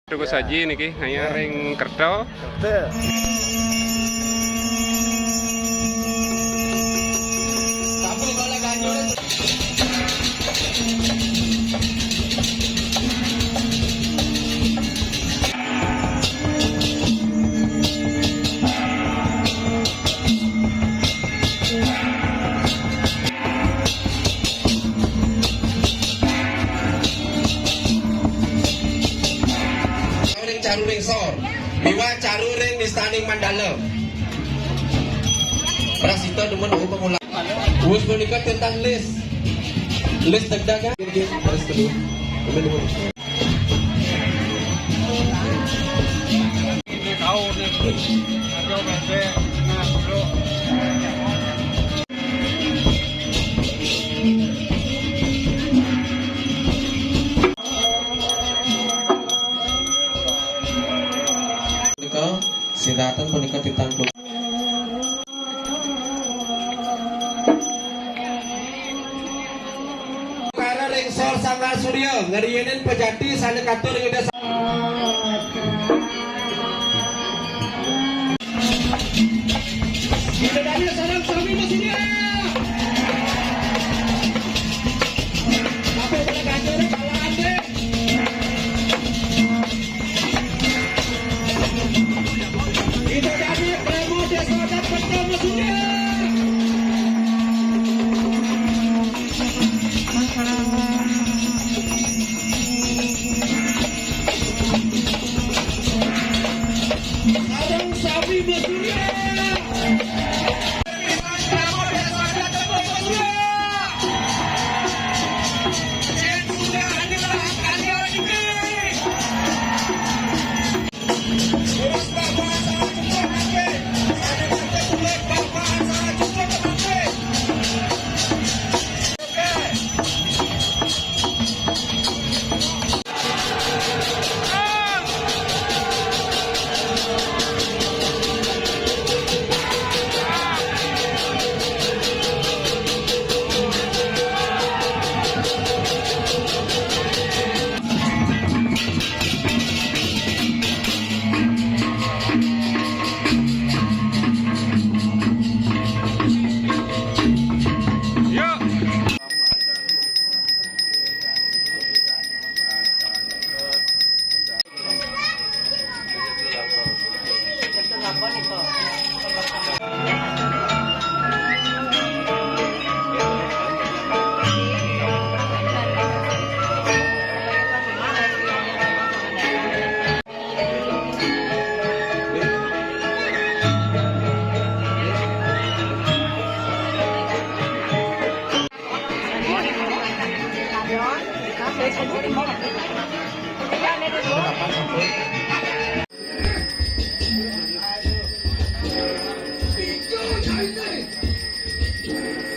Tuku saji niki hanya ring kerto. Caruring sor, biwa caruring di standing mandala. Prasito demen pengulang. Us menikah tentang list dagdagan. Terus dulu. Ini tahu nih. Ada bebe, nah bro. Sinatan punika ditanggung. Para rengsor Sangga Surya ngeriyenin pejati sanekatur ngeda. Kita dari sarang kami di sini. Apa pada ganjur kalah deh. Kita dari Pramu Desa dan Pertama Surya. Sarang sapi bersurya. Pramu Desa dan Pertama Surya. Dan sudah adalah kalian ini. Terus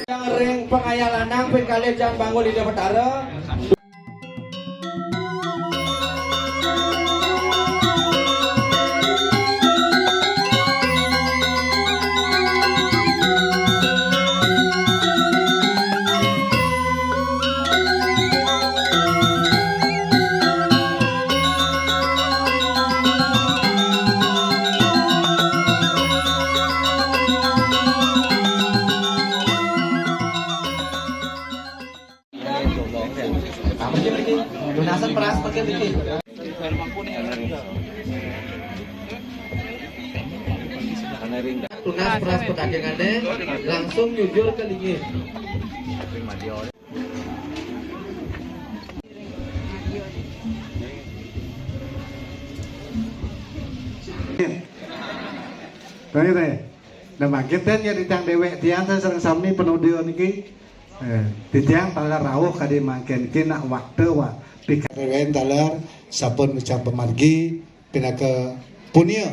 Bapak ring pengayalanang pengkali jangan bangun di Betara. Lunasan peras pakai bikin. Tunas peras pertandingannya langsung jujur ke ligi. Tanya teh, nama kita ya di tang dewek tiang saya sering samni penudio niki, di tiang talar rawuh kadi makin kena waktu wa dikarenakan talar sabun ucap pemargi pindah ke punya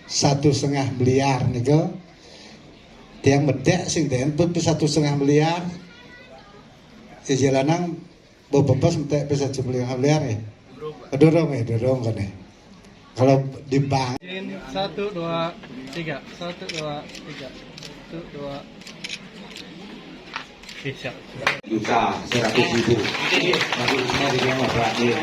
1,5 miliar nika tiang bedek sing tentu 1,5 miliar. Jalanang bebas mentek 1,5 miliar ya. Dorong kan ya. Kalau di bank 1, 2, 3 1, 2, 3 1, 2 bisa juta 100.000. Tapi semua di rumah berarti.